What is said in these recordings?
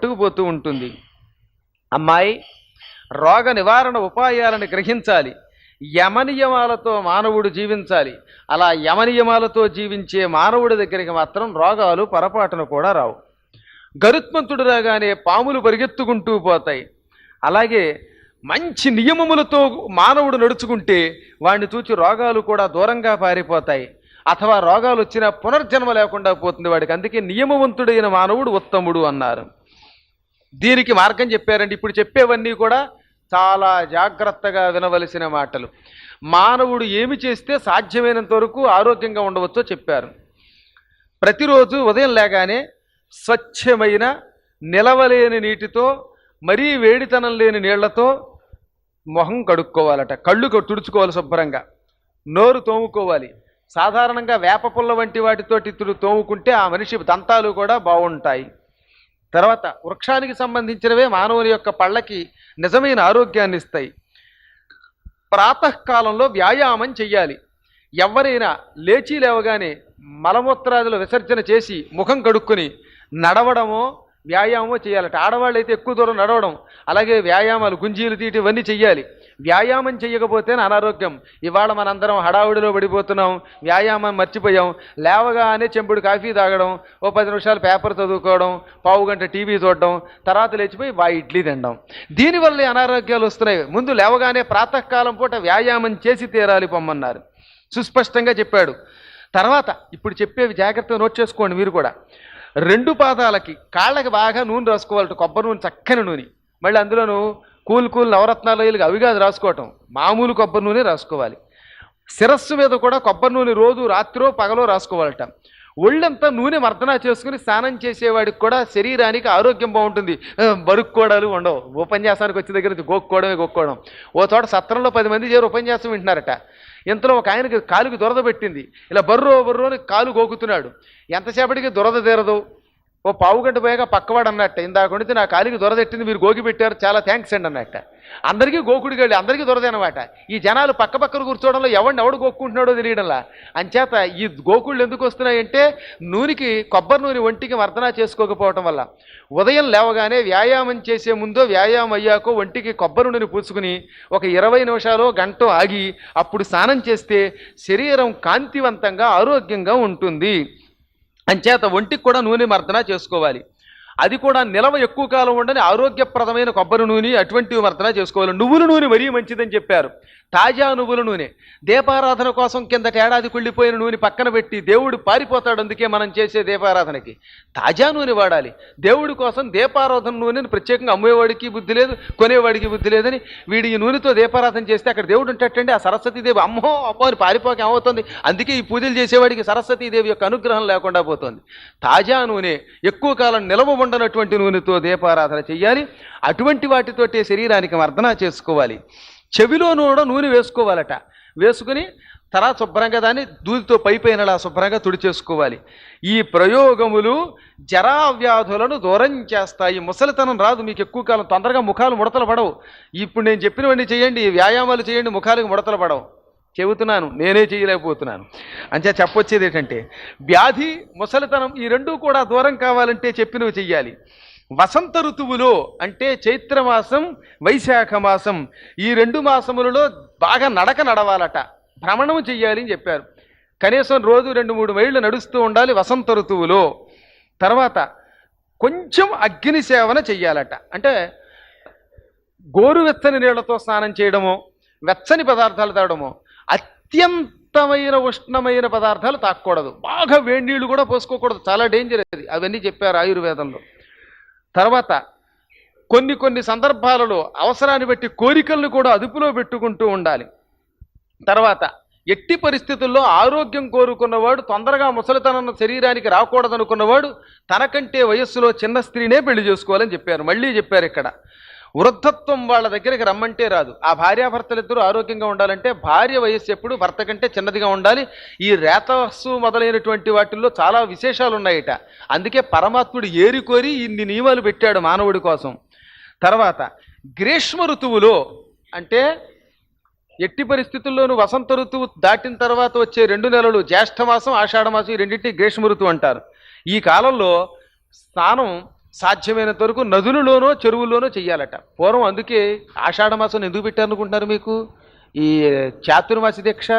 పట్టుకుపోతూ ఉంటుంది. అమ్మాయి, రోగ నివారణ ఉపాయాలను గ్రహించాలి. యమనియమాలతో మానవుడు జీవించాలి. అలా యమనియమాలతో జీవించే మానవుడి దగ్గరికి మాత్రం రోగాలు పొరపాటున కూడా రావు. గరుత్మంతుడు రాగానే పాములు పరిగెత్తుకుంటూ పోతాయి. అలాగే మంచి నియమములతో మానవుడు నడుచుకుంటే వాడిని చూచి రోగాలు కూడా దూరంగా పారిపోతాయి. అథవా రోగాలు వచ్చినా పునర్జన్మ లేకుండా పోతుంది వాడికి. అందుకే నియమవంతుడైన మానవుడు ఉత్తముడు అన్నారు. దీనికి మార్గం చెప్పారండి. ఇప్పుడు చెప్పేవన్నీ కూడా చాలా జాగ్రత్తగా వినవలసిన మాటలు. మానవుడు ఏమి చేస్తే సాధ్యమైనంత వరకు ఆరోగ్యంగా ఉండవచ్చో చెప్పారు. ప్రతిరోజు ఉదయం లేగానే స్వచ్ఛమైన నిలవలేని నీటితో, మరీ వేడితనం లేని నీళ్లతో మొహం కడుక్కోవాలట. కళ్ళు తుడుచుకోవాలి శుభ్రంగా. నోరు తోముకోవాలి. సాధారణంగా వేప పుల్ల వంటి వాటితోటి తోముకుంటే ఆ మనిషి దంతాలు కూడా బాగుంటాయి. తర్వాత వృక్షానికి సంబంధించినవే మానవుని యొక్క పళ్ళకి నిజమైన ఆరోగ్యాన్ని ఇస్తాయి. ప్రాతకాలంలో వ్యాయామం చెయ్యాలి. ఎవరైనా లేచి లేవగానే మలమూత్రాదులు విసర్జన చేసి ముఖం కడుక్కొని నడవడమో వ్యాయామం చేయాలట. ఆడవాళ్ళు అయితే ఎక్కువ దూరం నడవడం, అలాగే వ్యాయామాలు, గుంజీలు తీయటం ఇవన్నీ చెయ్యాలి. వ్యాయామం చేయకపోతేనే అనారోగ్యం. ఇవాళ మనందరం హడావుడిలో పడిపోతున్నాం, వ్యాయామం మర్చిపోయాం. లేవగానే చెంబుడు కాఫీ తాగడం, ఓ 10 నిమిషాలు పేపర్ చదువుకోవడం, పావు గంట టీవీ చూడడం, తర్వాత లేచిపోయి ఇడ్లీ తినడం. దీనివల్ల అనారోగ్యాలు వస్తున్నాయి. ముందు లేవగానే ప్రాతకాలం పూట వ్యాయామం చేసి తీరాలి పొమ్మన్నారు. సుస్పష్టంగా చెప్పాడు. తర్వాత ఇప్పుడు చెప్పేవి జాగ్రత్తగా నోట్ చేసుకోండి మీరు కూడా. 2 పాదాలకి, కాళ్ళకి బాగా నూనె రాసుకోవాలట. కొబ్బరి నూనె, చక్కని నూనె. మళ్ళీ అందులోనూ కూల్ నవరత్నాలు అవి కాదు రాసుకోవటం, మామూలు కొబ్బరి నూనె రాసుకోవాలి. శిరస్సు మీద కూడా కొబ్బరి నూనె రోజు రాత్రో పగలో రాసుకోవాలట. ఒళ్ళంతా నూనె మర్దనా చేసుకుని స్నానం చేసేవాడికి కూడా శరీరానికి ఆరోగ్యం బాగుంటుంది. బరుక్కోవడాలు ఉండవు. ఉపన్యాసానికి వచ్చే దగ్గర నుంచి గోక్కోవడం. ఓ చోట సత్రంలో 10 మంది చేరి ఉపన్యాసం వింటున్నారట. ఇంతలో ఒక ఆయనకి కాలుకి దురద పెట్టింది. ఇలా బర్రో అని కాలు గోకుతున్నాడు. ఎంతసేపటికి దురద తీరదు. ఓ పావు గంట పోయాక పక్కవాడు అన్నట్ట, ఇందాక ఉండి నా కాలికి దొరదెట్టింది, మీరు గోకి పెట్టారు, చాలా థ్యాంక్స్ అండి అన్నట్ట. అందరికీ గోకుడికి వెళ్ళి అందరికీ దొరదే అనమాట. ఈ జనాలు పక్కన కూర్చోవడంలో ఎవడు గోక్కుంటున్నాడో తెలియడంలా. అంచేత ఈ గోకుళ్ళు ఎందుకు వస్తున్నాయంటే నూనెకి, కొబ్బరి నూనె ఒంటికి మర్దనా చేసుకోకపోవటం వల్ల. ఉదయం లేవగానే వ్యాయామం చేసే ముందో వ్యాయామం అయ్యాకో ఒంటికి కొబ్బరి నూనె పూసుకుని ఒక 20 నిమిషాలు గంట ఆగి అప్పుడు స్నానం చేస్తే శరీరం కాంతివంతంగా ఆరోగ్యంగా ఉంటుంది. అంచేత ఒంటికి కూడా నూనె మర్దన చేసుకోవాలి. అది కూడా నిలవ ఎక్కువ కాలం ఉండని ఆరోగ్యప్రదమైన కొబ్బరి నూనె అటువంటివి మర్దన చేసుకోవాలి. నువ్వుల నూనె మరీ మంచిదని చెప్పారు. తాజా నువ్వుల నూనె. దీపారాధన కోసం కిందటి ఏడాది కుళ్ళిపోయిన నూనె పక్కన పెట్టి దేవుడు పారిపోతాడు. అందుకే మనం చేసే దీపారాధనకి తాజా నూనె వాడాలి. దేవుడి కోసం దీపారాధన నూనెని ప్రత్యేకంగా అమ్మేవాడికి బుద్ధి లేదు, కొనేవాడికి బుద్ధి లేదని వీడి ఈ నూనెతో దీపారాధన చేస్తే అక్కడ దేవుడు ఉంటట్టండి. ఆ సరస్వతీదేవి అమ్మో అని పారిపోక ఏమవుతుంది. అందుకే ఈ పూజలు చేసేవాడికి సరస్వతీదేవి యొక్క అనుగ్రహం లేకుండా పోతుంది. తాజా నూనె, ఎక్కువ కాలం నిలవ ఉండనటువంటి నూనెతో దీపారాధన చెయ్యాలి. అటువంటి వాటితోటే శరీరానికి మర్దన చేసుకోవాలి. చెవిలో నూనె వేసుకోవాలట. వేసుకుని తర్వాత శుభ్రంగా దాన్ని దూదితో పైపైనలా శుభ్రంగా తుడిచేసుకోవాలి. ఈ ప్రయోగములు జరావ్యాధులను దూరం చేస్తాయి. ముసలితనం రాదు మీకు ఎక్కువ కాలం. తొందరగా ముఖాలు ముడతలు పడవు. ఇప్పుడు నేను చెప్పినవన్నీ చేయండి, వ్యాయామాలు చేయండి, ముఖాలకు ముడతలు పడవు. చెబుతున్నాను, నేనే చేయలేకపోతున్నాను. అంతే చెప్పొచ్చేది ఏంటంటే వ్యాధి, ముసలితనం ఈ రెండూ కూడా దూరం కావాలంటే చెప్పినవి చెయ్యాలి. వసంత ఋతువులో అంటే చైత్రమాసం, వైశాఖ మాసం, ఈ 2 మాసములలో బాగా నడవాలట. భ్రమణం చెయ్యాలి అని చెప్పారు. కనీసం రోజు 2-3 మైళ్ళు నడుస్తూ ఉండాలి వసంత ఋతువులో. తర్వాత కొంచెం అగ్ని సేవన చెయ్యాలట. అంటే గోరువెచ్చని నీళ్లతో స్నానం చేయడమో, వెచ్చని పదార్థాలు తాగడమో, అత్యంతమైన ఉష్ణమైన పదార్థాలు తాగకూడదు. బాగా వేడి నీళ్లు కూడా పోసుకోకూడదు, చాలా డేంజర్ అది. అవన్నీ చెప్పారు ఆయుర్వేదంలో. తర్వాత కొన్ని సందర్భాలలో అవసరాన్ని బట్టి కోరికలను కూడా అదుపులో పెట్టుకుంటూ ఉండాలి. తర్వాత ఎట్టి పరిస్థితుల్లో ఆరోగ్యం కోరుకున్నవాడు, తొందరగా ముసలితనం శరీరానికి రాకూడదనుకున్నవాడు తనకంటే వయస్సులో చిన్న స్త్రీనే పెళ్లి చేసుకోవాలని చెప్పారు. మళ్ళీ చెప్పారు ఇక్కడ వృద్ధత్వం వాళ్ళ దగ్గరికి రమ్మంటే రాదు. ఆ భార్యాభర్తలిద్దరూ ఆరోగ్యంగా ఉండాలంటే భార్య వయస్సు ఎప్పుడు భర్త కంటే చిన్నదిగా ఉండాలి. ఈ రేతస్సు మొదలైనటువంటి వాటిల్లో చాలా విశేషాలు ఉన్నాయిట. అందుకే పరమాత్ముడు ఏరికోరి ఇన్ని నియమాలు పెట్టాడు మానవుడి కోసం. తర్వాత గ్రీష్మ ఋతువులో అంటే ఎట్టి పరిస్థితుల్లోనూ వసంత ఋతువు దాటిన తర్వాత వచ్చే 2 నెలలు, జ్యేష్ఠమాసం, ఆషాఢమాసం, ఈ రెండింటిని గ్రీష్మ ఋతువు అంటారు. ఈ కాలంలో స్నానం సాధ్యమైనంత వరకు నదులలోనో చెరువుల్లోనో చెయ్యాలట. పూర్వం అందుకే ఆషాఢ మాసం ఎందుకు పెట్టారనుకుంటున్నారు మీకు ఈ చాతుర్మాసి దీక్ష?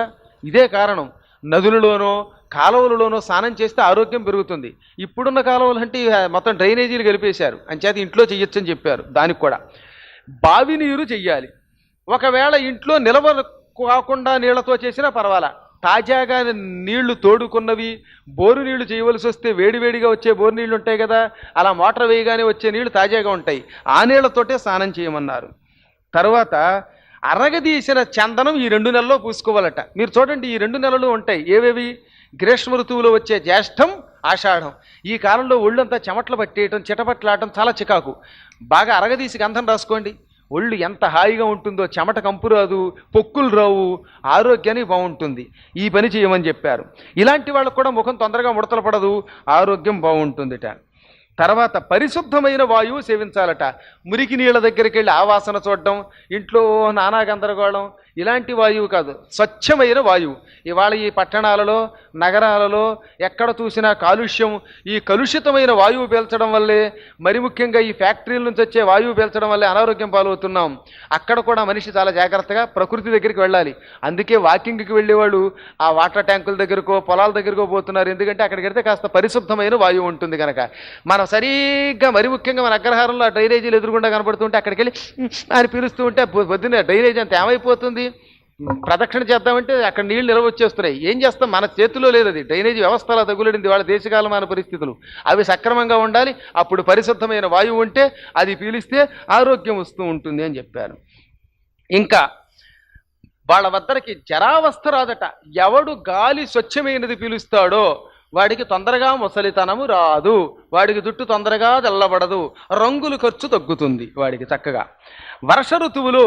ఇదే కారణం. నదులలోనో కాలువలలోనో స్నానం చేస్తే ఆరోగ్యం పెరుగుతుంది. ఇప్పుడున్న కాలువలు అంటే మొత్తం డ్రైనేజీలు కలిపేశారు, అంచేత ఇంట్లో చెయ్యొచ్చని చెప్పారు. దానికి కూడా బావి నీరు చెయ్యాలి. ఒకవేళ ఇంట్లో నిలవ కాకుండా నీళ్లతో చేసినా పర్వాలా, తాజాగా నీళ్లు తోడుకున్నవి బోరు నీళ్లు చేయవలసి వస్తే వేడివేడిగా వచ్చే బోరు నీళ్లు ఉంటాయి కదా, అలా మోటార్ వేయగానే వచ్చే నీళ్లు తాజాగా ఉంటాయి, ఆ నీళ్లతోటే స్నానం చేయమన్నారు. తర్వాత అరగదీసిన చందనం ఈ 2 నెలల్లో పూసుకోవాలట. మీరు చూడండి, ఈ 2 నెలలు ఉంటాయి ఏవేవి? గ్రీష్మ ఋతువులో వచ్చే జ్యేష్ఠం, ఆషాఢం. ఈ కాలంలో ఒళ్ళంతా చెమట్లు పట్టేయటం, చిటపట్లాడటం చాలా చికాకు. బాగా అరగదీసి గంధం రాసుకోండి, ఒళ్ళు ఎంత హాయిగా ఉంటుందో, చెమట కంపు రాదు, పొక్కులు రావు, ఆరోగ్యానికి బాగుంటుంది. ఈ పని చేయమని చెప్పారు. ఇలాంటి వాళ్ళకు కూడా ముఖం తొందరగా ముడతలు పడదు, ఆరోగ్యం బాగుంటుందిట. తర్వాత పరిశుద్ధమైన వాయువు సేవించాలట. మురికి నీళ్ళ దగ్గరికి వెళ్ళి ఆ వాసన చూడడం, ఇంట్లో నానా గందరగోళం, ఇలాంటి వాయువు కాదు, స్వచ్ఛమైన వాయువు. ఇవాళ ఈ పట్టణాలలో నగరాలలో ఎక్కడ చూసినా కాలుష్యం. ఈ కలుషితమైన వాయువు పీల్చడం వల్లే, మరి ముఖ్యంగా ఈ ఫ్యాక్టరీల నుంచి వచ్చే వాయువు పీల్చడం వల్లే అనారోగ్యం పాలవుతున్నాం. అక్కడ కూడా మనిషి చాలా జాగ్రత్తగా ప్రకృతి దగ్గరికి వెళ్ళాలి. అందుకే వాకింగ్కి వెళ్ళేవాళ్ళు ఆ వాటర్ ట్యాంకుల దగ్గరకో పొలాల దగ్గరకో పోతున్నారు. ఎందుకంటే అక్కడికి వెళ్తే కాస్త పరిశుద్ధమైన వాయువు ఉంటుంది కనుక. మనం సరిగ్గా మరి ముఖ్యంగా మన అగ్రహారంలో డ్రైనేజీలు ఎదురుగుండా కనబడుతుంటే అక్కడికి వెళ్ళి అని పిలుస్తూ ఉంటే పొద్దున్నే డ్రైనేజీ అంత ఏమైపోతుంది? ప్రదక్షిణ చేద్దామంటే అక్కడ నీళ్లు నిల్వ వచ్చేస్తున్నాయి. ఏం చేస్తాం? మన చేతిలో లేదు అది. డ్రైనేజీ వ్యవస్థ అలా తగులడింది వాళ్ళ దేశకాలమైన పరిస్థితులు. అవి సక్రమంగా ఉండాలి. అప్పుడు పరిశుద్ధమైన వాయువు ఉంటే అది పీలిస్తే ఆరోగ్యం వస్తూ ఉంటుంది అని చెప్పారు. ఇంకా వాళ్ళ వద్దరికి జరావస్థ రాదట. ఎవడు గాలి స్వచ్ఛమైనది పీలుస్తాడో వాడికి తొందరగా ముసలితనము రాదు, వాడికి జుట్టు తొందరగా తెల్లబడదు, రంగులు ఖర్చు తగ్గుతుంది వాడికి చక్కగా. వర్ష ఋతువులో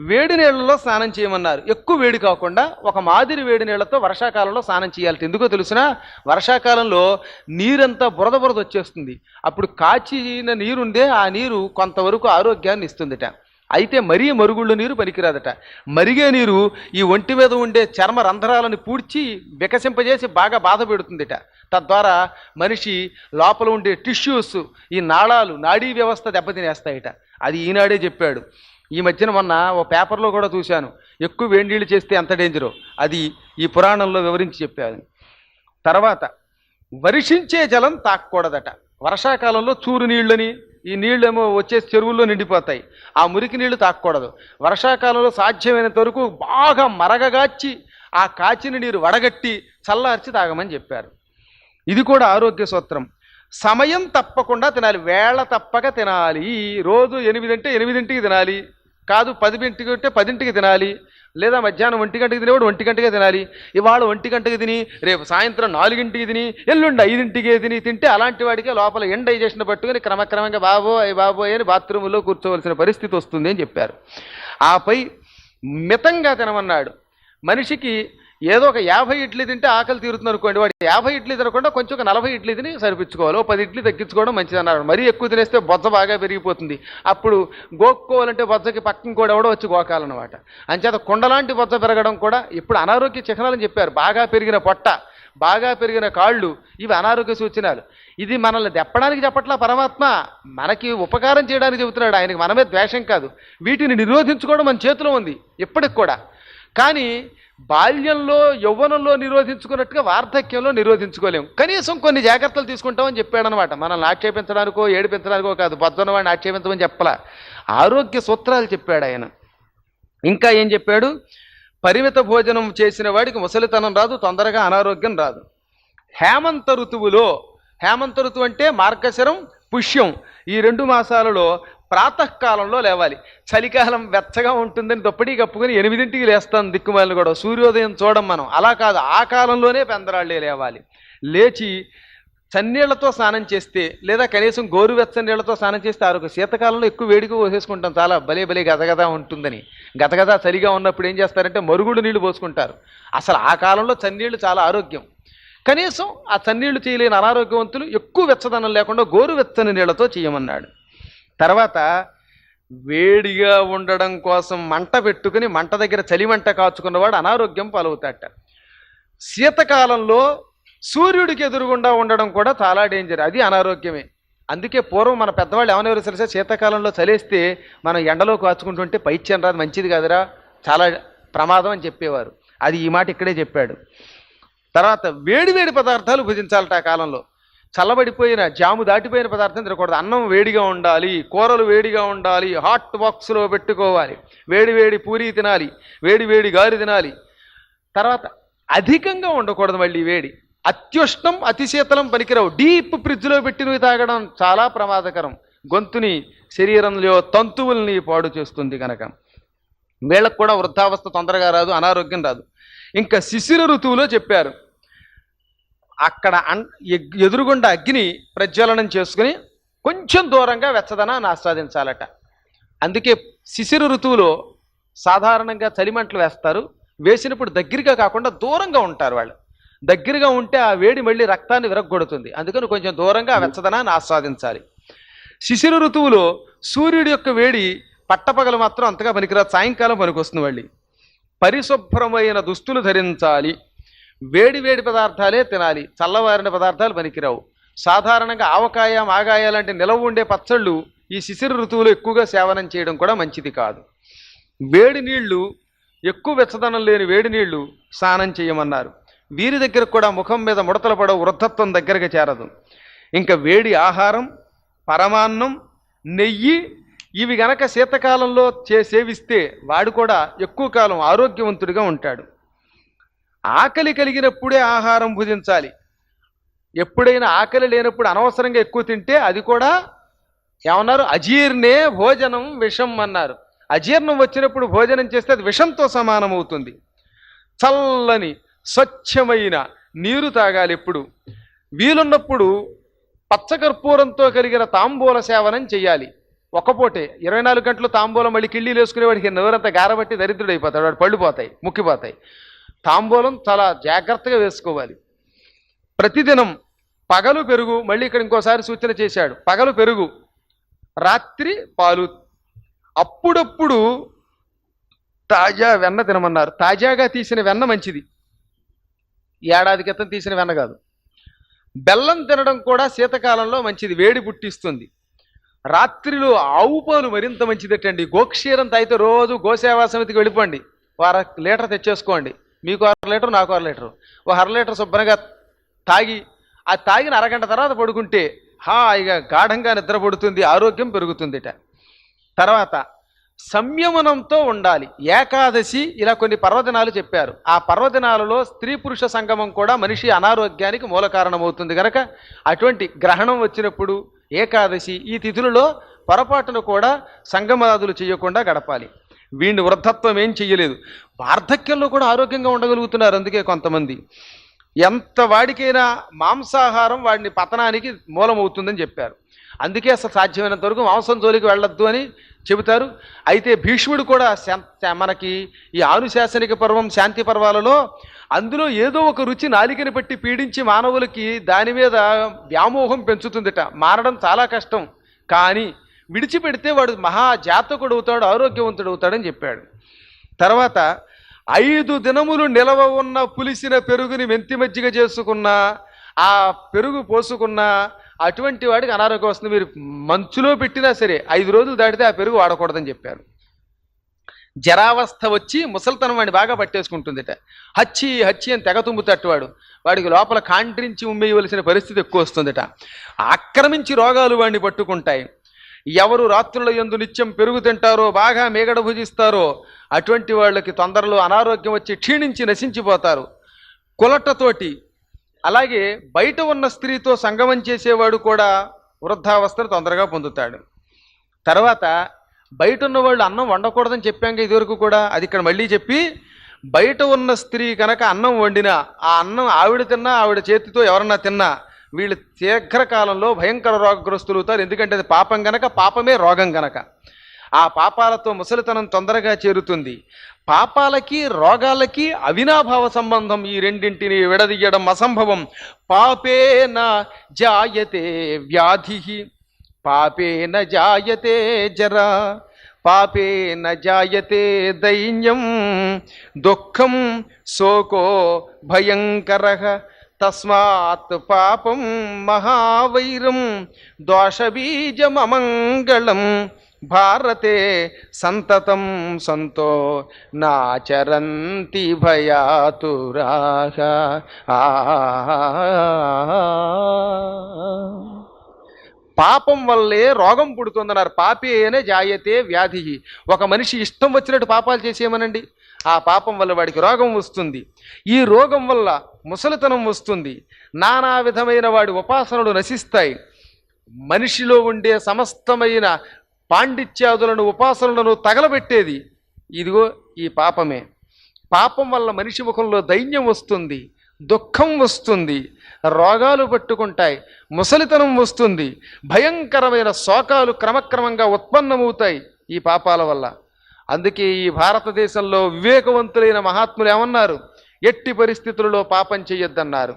వేడి నీళ్ళలో స్నానం చేయమన్నారు. ఎక్కువ వేడి కాకుండా ఒక మాదిరి వేడి నీళ్లతో వర్షాకాలంలో స్నానం చేయాలి. ఎందుకో తెలుసునా? వర్షాకాలంలో నీరంతా బురద బురద వచ్చేస్తుంది. అప్పుడు కాచిన నీరుందే ఆ నీరు కొంతవరకు ఆరోగ్యాన్ని ఇస్తుందిట. అయితే మరీ మరుగుళ్ళ నీరు పనికిరాదట. మరిగే నీరు ఈ ఒంటి మీద ఉండే చర్మ రంధ్రాలను పూడ్చి వికసింపజేసి బాగా బాధ పెడుతుందిట. తద్వారా మనిషి లోపల ఉండే టిష్యూస్, ఈ నాళాలు, నాడీ వ్యవస్థ దెబ్బతినేస్తాయిట. అది ఈనాడే చెప్పాడు. ఈ మధ్యన మొన్న ఓ పేపర్లో కూడా చూశాను, ఎక్కువ వేడినీళ్ళు చేస్తే ఎంత డేంజరో అది ఈ పురాణంలో వివరించి చెప్పాను. తర్వాత వర్షించే జలం తాకూడదట. వర్షాకాలంలో చూరు నీళ్ళని, ఈ నీళ్ళేమో వచ్చేసి చెరువుల్లో నిండిపోతాయి, ఆ మురికి నీళ్లు తాకూడదు. వర్షాకాలంలో సాధ్యమైనంత వరకు బాగా మరగగాచి ఆ కాచిన నీరు వడగట్టి చల్లార్చి తాగమని చెప్పారు. ఇది కూడా ఆరోగ్య సూత్రం. సమయం తప్పకుండా తినాలి, వేళ తప్పక తినాలి. రోజు 8 అంటే 8ంటికి తినాలి, కాదు 10ంటికి అంటే 10ంటికి తినాలి, లేదా మధ్యాహ్నం 1 గంటకి తినేవాడు 1 గంటకే తినాలి. ఇవాళ 1 గంటకి తిని రేపు సాయంత్రం 4ంటికి తిని ఎల్లుండి 5ంటికే తింటే అలాంటి వాడికే లోపల ఎండైజేషన్ పట్టుకుని క్రమక్రమంగా బాబోయ్ అని బాత్రూంలో కూర్చోవలసిన పరిస్థితి వస్తుంది అని చెప్పారు. ఆపై మితంగా తినమన్నాడు. మనిషికి ఏదో ఒక 50 ఇడ్లీ తింటే ఆకలి తీరుతుంది అనుకోండి, వాడు 50 ఇడ్లీ తినకుండా కొంచెం ఒక 40 ఇడ్లీ తిని సరిపించుకోవాలి. 10 ఇడ్లీ తగ్గించుకోవడం మంచిది అన్నారు. మరీ ఎక్కువ తినేస్తే బొజ్జ బాగా పెరిగిపోతుంది. అప్పుడు గోక్కోవాలంటే బొజ్జకి పక్కన కూడా ఎవడో వచ్చి గోకాలన్నమాట. అంచేత కుండలాంటి బొజ్జ పెరగడం కూడా ఇప్పుడు అనారోగ్య చిహ్నాలని చెప్పారు. బాగా పెరిగిన పొట్ట, బాగా పెరిగిన కాళ్ళు, ఇవి అనారోగ్య సూచనలు. ఇది మనల్ని దెప్పడానికి చెప్పట్లా పరమాత్మ, మనకి ఉపకారం చేయడానికి చెబుతున్నాడు. ఆయనకి మనమే ద్వేషం కాదు. వీటిని నిరోధించుకోవడం మన చేతిలో ఉంది ఎప్పటికి కూడా. కానీ బాల్యంలో యవ్వనంలో నిరోధించుకున్నట్టుగా వార్ధక్యంలో నిరోధించుకోలేము. కనీసం కొన్ని జాగ్రత్తలు తీసుకుంటామని చెప్పాడనమాట. మనల్ని ఆక్షేపించడానికో ఏడిపించడానికో కాదు, బద్దన్న వాడిని ఆక్షేపించమని చెప్పలా, ఆరోగ్య సూత్రాలు చెప్పాడు ఆయన. ఇంకా ఏం చెప్పాడు? పరిమిత భోజనం చేసిన వాడికి ముసలితనం రాదు, తొందరగా అనారోగ్యం రాదు. హేమంత ఋతువులో, హేమంత ఋతువు అంటే మార్గశిరం పుష్యం, ఈ 2 మాసాలలో ప్రాతకాలంలో లేవాలి. చలికాలం వెచ్చగా ఉంటుందని దుప్పటి కప్పుకొని 8ంటికి లేస్తాం దిక్కుమాలను కూడా, సూర్యోదయం చూడం మనం. అలా కాదు, ఆ కాలంలోనే పెందరాళ్ళే లేవాలి. లేచి చన్నీళ్లతో స్నానం చేస్తే, లేదా కనీసం గోరువెచ్చని నీళ్లతో స్నానం చేస్తే ఆరోగ్యం. శీతకాలంలో ఎక్కువ వేడిగా పోసేసుకుంటాం, చాలా భలే గదగదా ఉంటుందని. గదగదా చలిగా ఉన్నప్పుడు ఏం చేస్తారంటే మరుగుడు నీళ్లు పోసుకుంటారు. అసలు ఆ కాలంలో చన్నీళ్లు చాలా ఆరోగ్యం. కనీసం ఆ చన్నీళ్లు చేయలేని అనారోగ్యవంతులు ఎక్కువ వెచ్చదనం లేకుండా గోరువెచ్చని నీళ్లతో చేయమన్నాడు. తర్వాత వేడిగా ఉండడం కోసం మంట పెట్టుకుని మంట దగ్గర చలిమంట కాచుకున్నవాడు అనారోగ్యం పాలవుతాట. శీతకాలంలో సూర్యుడికి ఎదురుగుండా ఉండడం కూడా చాలా డేంజర్, అది అనారోగ్యమే. అందుకే పూర్వం మన పెద్దవాళ్ళు ఏమనేవారు తెలుసా, శీతాకాలంలో చలేస్తే మనం ఎండలో కాచుకుంటుంటే పైత్యం రాదు, మంచిది కాదురా, చాలా ప్రమాదం అని చెప్పేవారు. అది ఈ మాట ఇక్కడే చెప్పాడు. తర్వాత వేడి వేడి పదార్థాలు భుజించాలట ఆ కాలంలో. చల్లబడిపోయిన జాము దాటిపోయిన పదార్థం తినకూడదు. అన్నం వేడిగా ఉండాలి, కూరలు వేడిగా ఉండాలి, హాట్ బాక్స్లో పెట్టుకోవాలి, వేడి వేడి పూరీ తినాలి, వేడి వేడి గారి తినాలి. తర్వాత అధికంగా ఉండకూడదు మళ్ళీ వేడి. అత్యుష్ణం అతి శీతలం పనికిరావు. డీప్ ఫ్రిడ్జ్లో పెట్టినవి తాగడం చాలా ప్రమాదకరం, గొంతుని శరీరంలో తంతువుల్ని పాడు చేస్తుంది కనుక. వీళ్ళకు కూడా వృద్ధావస్థ తొందరగా రాదు, అనారోగ్యం రాదు. ఇంకా శిశిర ఋతువులో చెప్పారు, అక్కడ ఎదురుగుండా అగ్ని ప్రజ్వలనం చేసుకుని కొంచెం దూరంగా వెచ్చదనాన్ని ఆస్వాదించాలట. అందుకే శిశిర ఋతువులో సాధారణంగా చలిమంటలు వేస్తారు. వేసినప్పుడు దగ్గరగా కాకుండా దూరంగా ఉంటారు వాళ్ళు. దగ్గరగా ఉంటే ఆ వేడి మళ్ళీ రక్తాన్ని విరగ్గొడుతుంది. అందుకని కొంచెం దూరంగా ఆ వెచ్చదనాన్ని ఆస్వాదించాలి. శిశిర ఋతువులో సూర్యుడి యొక్క వేడి పట్టపగలు మాత్రం అంతగా పనికిరాదు, సాయంకాలం పనికొస్తుంది. మళ్ళీ పరిశుభ్రమైన దుస్తులు ధరించాలి, వేడి వేడి పదార్థాలే తినాలి, చల్లవారిన పదార్థాలు పనికిరావు. సాధారణంగా ఆవకాయ మాగాయ లాంటి నిలవ ఉండే పచ్చళ్ళు ఈ శిశిర ఋతువులో ఎక్కువగా సేవనం చేయడం కూడా మంచిది కాదు. వేడి నీళ్లు, ఎక్కువ వెచ్చదనం లేని వేడి నీళ్లు స్నానం చేయమన్నారు. వీరి దగ్గర కూడా ముఖం మీద ముడతలు పడవు, వృద్ధత్వం దగ్గరగా చేరదు. ఇంకా వేడి ఆహారం, పరమాన్నం, నెయ్యి ఇవి గనక శీతకాలంలో సేవిస్తే వాడు కూడా ఎక్కువ కాలం ఆరోగ్యవంతుడిగా ఉంటాడు. ఆకలి కలిగినప్పుడే ఆహారం భుజించాలి. ఎప్పుడైనా ఆకలి లేనప్పుడు అనవసరంగా ఎక్కువ తింటే అది కూడా ఏమన్నారు, అజీర్ణే భోజనం విషం అన్నారు. అజీర్ణం వచ్చినప్పుడు భోజనం చేస్తే అది విషంతో సమానం అవుతుంది. చల్లని స్వచ్ఛమైన నీరు తాగాలి. ఎప్పుడు వీలున్నప్పుడు పచ్చకర్పూరంతో కలిగిన తాంబూల సేవనం చెయ్యాలి. ఒక్కపోటే 24 గంటలు తాంబూలం మళ్ళీ కిళ్ళీలు వేసుకునేవాడికి నోరంతా గారబట్టి దరిద్రుడైపోతాడు, వాడు పళ్ళు పోతాయి, ముక్కిపోతాయి. తాంబూలం చాలా జాగ్రత్తగా వేసుకోవాలి. ప్రతిదినం పగలు పెరుగు, మళ్ళీ ఇక్కడ ఇంకోసారి సూచన చేశాడు, పగలు పెరుగు, రాత్రి పాలు, అప్పుడప్పుడు తాజా వెన్న తినమన్నారు. తాజాగా తీసిన వెన్న మంచిది, ఏడాది క్రితం తీసిన వెన్న కాదు. బెల్లం తినడం కూడా శీతకాలంలో మంచిది, వేడి పుట్టిస్తుంది. రాత్రిలో ఆవు పాలు మరింత మంచిదటండి. గోక్షీరం తాగితే రోజు గోసేవా సమితికి వెళ్ళిపోండి, 1 లీటర్ తెచ్చేసుకోండి. మీకు 1 లీటర్, నాకు 1 లీటర్, 1 లీటర్ శుభ్రంగా తాగి ఆ తాగిన అరగంట తర్వాత పడుకుంటే హాయిగా గాఢంగా నిద్ర పడుతుంది, ఆరోగ్యం పెరుగుతుందిట. తర్వాత సంయమనంతో ఉండాలి. ఏకాదశి ఇలా కొన్ని పర్వదినాలు చెప్పారు. ఆ పర్వదినాలలో స్త్రీ పురుష సంగమం కూడా మనిషి అనారోగ్యానికి మూల కారణమవుతుంది కనుక అటువంటి గ్రహణం వచ్చినప్పుడు ఏకాదశి ఈ తిథులలో పొరపాటును కూడా సంగమాదులు చేయకుండా గడపాలి. వీడిని వృద్ధత్వం ఏం చెయ్యలేదు, వార్ధక్యంలో కూడా ఆరోగ్యంగా ఉండగలుగుతున్నారు. అందుకే కొంతమంది ఎంత వాడికైనా మాంసాహారం వాడిని పతనానికి మూలమవుతుందని చెప్పారు. అందుకే అసలు సాధ్యమైనంత వరకు మాంసం జోలికి వెళ్ళొద్దు అని చెబుతారు. అయితే భీష్ముడు కూడా మనకి ఈ ఆనుశాసనిక పర్వం, శాంతి పర్వాలలో అందులో ఏదో ఒక రుచి నాలికని పట్టి పీడించి మానవులకి దాని మీద వ్యామోహం పెంచుతుందిట. మారడం చాలా కష్టం, కానీ విడిచిపెడితే వాడు మహా జాతకుడు అవుతాడు, ఆరోగ్యవంతుడు అవుతాడని చెప్పాడు. తర్వాత 5 దినములు నిలవ ఉన్న పులిసిన పెరుగుని మెంతి మజ్జిగ చేసుకున్నా, ఆ పెరుగు పోసుకున్నా అటువంటి వాడికి అనారోగ్యం వస్తుంది. మీరు మంచులో పెట్టినా సరే 5 రోజులు దాటితే ఆ పెరుగు వాడకూడదని చెప్పారు. జరావస్థ వచ్చి ముసలితనం వాడిని బాగా పట్టేసుకుంటుందిట. హచ్చి హచ్చి అని తెగ తుమ్ముతట్టువాడు, వాడికి లోపల కాండ్రించి ఉమ్మేయవలసిన పరిస్థితి ఎక్కువ వస్తుందిట. ఆక్రమించి రోగాలు వాడిని పట్టుకుంటాయి. ఎవరు రాత్రుల యందు నిత్యం పెరుగు తింటారో, బాగా మేగడ భుజిస్తారో అటువంటి వాళ్ళకి తొందరలో అనారోగ్యం వచ్చి క్షీణించి నశించిపోతారు కులట్టతోటి. అలాగే బయట ఉన్న స్త్రీతో సంగమం చేసేవాడు కూడా వృద్ధావస్థను తొందరగా పొందుతాడు. తర్వాత బయట ఉన్న వాళ్ళు అన్నం వండకూడదని చెప్పాక ఇదివరకు కూడా, అది ఇక్కడ మళ్ళీ చెప్పి, బయట ఉన్న స్త్రీ కనుక అన్నం వండినా ఆ అన్నం ఆవిడ తిన్నా, ఆవిడ చేతితో ఎవరన్నా తిన్నా వీళ్ళు శీఘ్రకాలంలో భయంకర రోగగ్రస్తులు అవుతారు. ఎందుకంటే అది పాపం గనక, పాపమే రోగం గనక. ఆ పాపాలతో ముసలితనం తొందరగా చేరుతుంది. పాపాలకి రోగాలకి అవినాభావ సంబంధం, ఈ రెండింటిని విడదీయడం అసంభవం. పాపేన జాయతే వ్యాధి, పాపేన జాయతే జరా, పాపేన జాయతే దైన్యం, దుఃఖం శోకో భయంకర, తస్మాత్ పాపం మహావైరం దోషబీజమమంగళం భారతే సంతతం సంతో నాచరంతి భయాతురాః. పాపం వల్లే రోగం పుడుతుందన్నారు. పాపేనే జాయతే వ్యాధి. ఒక మనిషి ఇష్టం వచ్చినట్టు పాపాలు చేసేయమనండి, ఆ పాపం వల్ల వాడికి రోగం వస్తుంది. ఈ రోగం వల్ల ముసలితనం వస్తుంది. నానా విధమైన వాడి ఉపాసనలు నశిస్తాయి. మనిషిలో ఉండే సమస్తమైన పాండిత్యాదులను ఉపాసనలను తగలబెట్టేది ఇదిగో ఈ పాపమే. పాపం వల్ల మనిషి ముఖంలో దైన్యం వస్తుంది, దుఃఖం వస్తుంది, రోగాలు పట్టుకుంటాయి, ముసలితనం వస్తుంది, భయంకరమైన శోకాలు క్రమక్రమంగా ఉత్పన్నమవుతాయి ఈ పాపాల వల్ల. అందుకే ఈ భారతదేశంలో వివేకవంతులైన మహాత్ములు ఏమన్నారు? ఎట్టి పరిస్థితులలో పాపం చెయ్యొద్దన్నారు.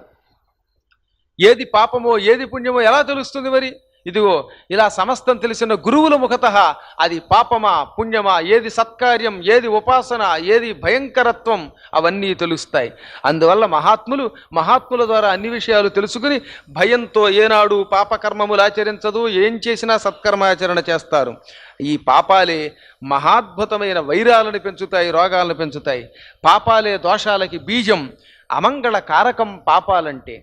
ఏది పాపమో ఏది పుణ్యమో ఎలా తెలుస్తుంది మరి? ఇదిగో ఇలా సమస్తం తెలిసిన గురువుల ముఖతః అది పాపమా పుణ్యమా, ఏది సత్కార్యం, ఏది ఉపాసన, ఏది భయంకరత్వం, అవన్నీ తెలుస్తాయి. అందువల్ల మహాత్ముల ద్వారా అన్ని విషయాలు తెలుసుకుని భయంతో ఏనాడు పాపకర్మములు ఆచరించదు, ఏం చేసినా సత్కర్మాచరణ చేస్తారు. ఈ పాపాలే మహాద్భుతమైన వైరాలను పెంచుతాయి, రోగాలను పెంచుతాయి. పాపాలే దోషాలకి బీజం, అమంగళ కారకం పాపాలంటే.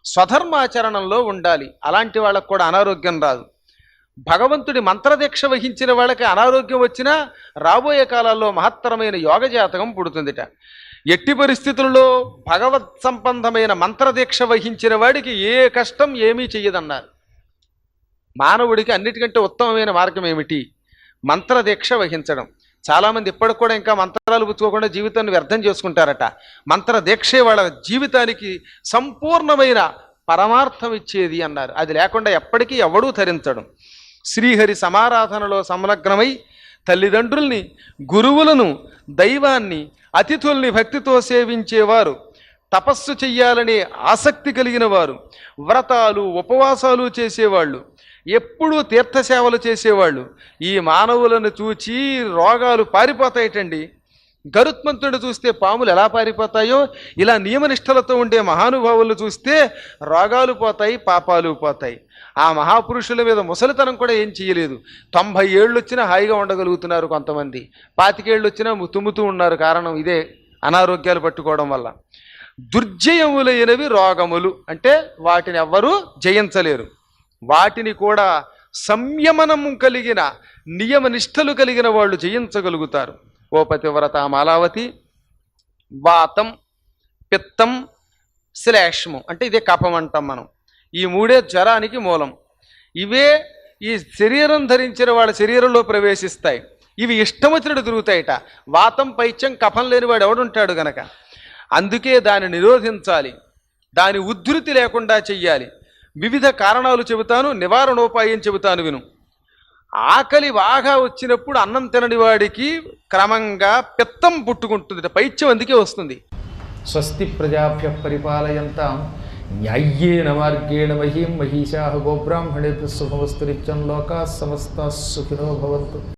స్వధర్మాచరణంలో ఉండాలి, అలాంటి వాళ్ళకు కూడా అనారోగ్యం రాదు. భగవంతుడి మంత్రదీక్ష వహించిన వాళ్ళకి అనారోగ్యం వచ్చినా రాబోయే కాలాల్లో మహత్తరమైన యోగ జాతకం పుడుతుందిట. ఎట్టి పరిస్థితుల్లో భగవత్ సంబంధమైన మంత్రదీక్ష వహించిన వాడికి ఏ కష్టం ఏమీ చెయ్యదన్నారు. మానవుడికి అన్నిటికంటే ఉత్తమమైన మార్గం ఏమిటి? మంత్రదీక్ష వహించడం. చాలామంది ఇప్పటికి కూడా ఇంకా మంత్రాలు పుచ్చుకోకుండా జీవితాన్ని వ్యర్థం చేసుకుంటారట. మంత్రదీక్షే వాళ్ళ జీవితానికి సంపూర్ణమైన పరమార్థం ఇచ్చేది అన్నారు. అది లేకుండా ఎప్పటికీ ఎవడూ ధరించడం. శ్రీహరి సమారాధనలో సంలగ్నమై తల్లిదండ్రుల్ని, గురువులను, దైవాన్ని, అతిథుల్ని భక్తితో సేవించేవారు, తపస్సు చెయ్యాలనే ఆసక్తి కలిగిన వారు, వ్రతాలు ఉపవాసాలు చేసేవాళ్ళు, ఎప్పుడూ తీర్థసేవలు చేసేవాళ్ళు ఈ మానవులను చూచి రోగాలు పారిపోతాయిటండి. గరుత్మంతుడు చూస్తే పాములు ఎలా పారిపోతాయో ఇలా నియమనిష్టలతో ఉండే మహానుభావులు చూస్తే రోగాలు పోతాయి, పాపాలు పోతాయి. ఆ మహాపురుషుల మీద ముసలితనం కూడా ఏం చేయలేదు. 90 ఏళ్ళు వచ్చినా హాయిగా ఉండగలుగుతున్నారు కొంతమంది, 25 ఏళ్ళు వచ్చినా తుమ్ముతూ ఉన్నారు. కారణం ఇదే, అనారోగ్యాలు పట్టుకోవడం వల్ల. దుర్జయములైనవి రోగములు అంటే వాటిని ఎవ్వరూ జయించలేరు. వాటిని కూడా సంయమనము కలిగిన నియమనిష్టలు కలిగిన వాళ్ళు జయించగలుగుతారు. ఓ పతివ్రత మాలావతి, వాతం, పిత్తం, శ్లేష్మం అంటే ఇదే కఫం అంటాం మనం. ఈ మూడే జ్వరానికి మూలం. ఇవే ఈ శరీరం ధరించిన వాళ్ళ శరీరంలో ప్రవేశిస్తాయి. ఇవి ఇష్టం వచ్చినట్టు తిరుగుతాయిట. వాతం, పైత్యం, కఫం లేనివాడు ఎవడుంటాడు గనక. అందుకే దాన్ని నిరోధించాలి, దాని ఉద్ధృతి లేకుండా చెయ్యాలి. వివిధ కారణాలు చెబుతాను, నివారణోపాయం చెబుతాను విను. ఆకలి బాగా వచ్చినప్పుడు అన్నం తినని వాడికి క్రమంగా పిత్తం పుట్టుకుంటుంది, పైత్యం అందుకే వస్తుంది. స్వస్తి ప్రజాభ్య పరిపాలయంతాం న్యాయ్యేన మార్గేణ మహీం మహిషాః గోబ్రాహ్మణేభ్యః శుభమస్తు నిత్యం లోకాః సమస్తాః సుఖినో భవంతు.